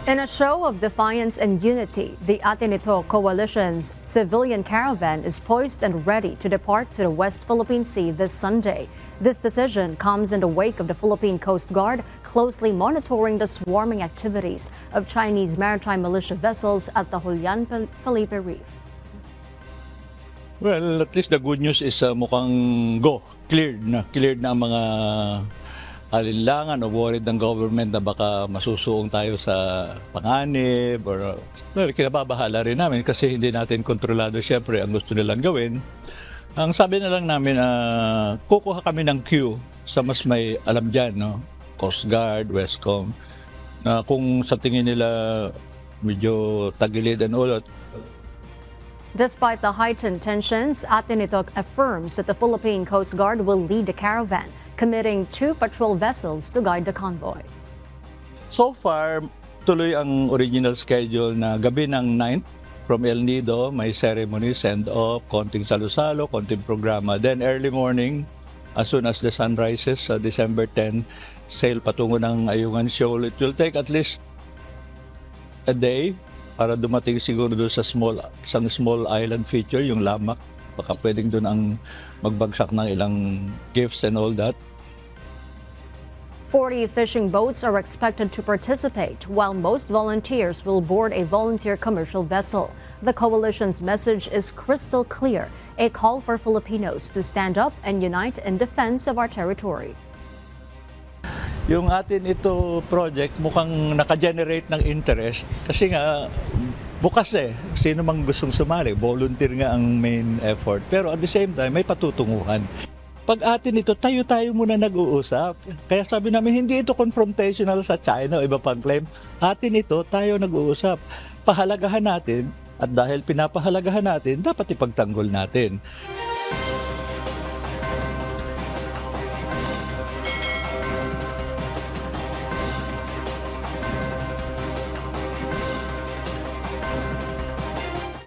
In a show of defiance and unity, the Atenito Coalition's civilian caravan is poised and ready to depart to the West Philippine Sea this Sunday. This decision comes in the wake of the Philippine Coast Guard closely monitoring the swarming activities of Chinese maritime militia vessels at the Julian Felipe Reef. Well, at least the good news is mukhang cleared na ang mga alinlangan o worried ng government na baka masusuong tayo sa panganib or kinababahala rin namin kasi hindi natin kontrolado syempre ang gusto nilang gawin. Ang sabi na lang namin, kukuha kami ng queue sa mas may alam dyan, no? Coast Guard, Westcom, na kung sa tingin nila medyo tagilid and all. Despite the heightened tensions, Atenito affirms that the Philippine Coast Guard will lead the caravan, committing 2 patrol vessels to guide the convoy. So far, tuloy ang original schedule na gabi ng 9th from El Nido, may ceremony, send-off, konting salo-salo, konting programa. Then early morning, as soon as the sun rises, December 10, sail patungo ng Ayungan Shoal. It will take at least a day para dumating siguro doon sa small island feature, yung Lamak. Baka pwedeng doon ang magbagsak ng ilang gifts and all that. 40 fishing boats are expected to participate, while most volunteers will board a volunteer commercial vessel. The coalition's message is crystal clear, a call for Filipinos to stand up and unite in defense of our territory. Yung atin ito project mukhang naka-generate ng interest kasi nga bukas sino mang gustong sumali, volunteer nga ang main effort. Pero at the same time, may patutunguhan. Pag atin ito, tayo-tayo muna nag-uusap. Kaya sabi namin, hindi ito confrontational sa China o iba pang claim. Atin ito, tayo nag-uusap. Pahalagahan natin at dahil pinapahalagahan natin, dapat ipagtanggol natin.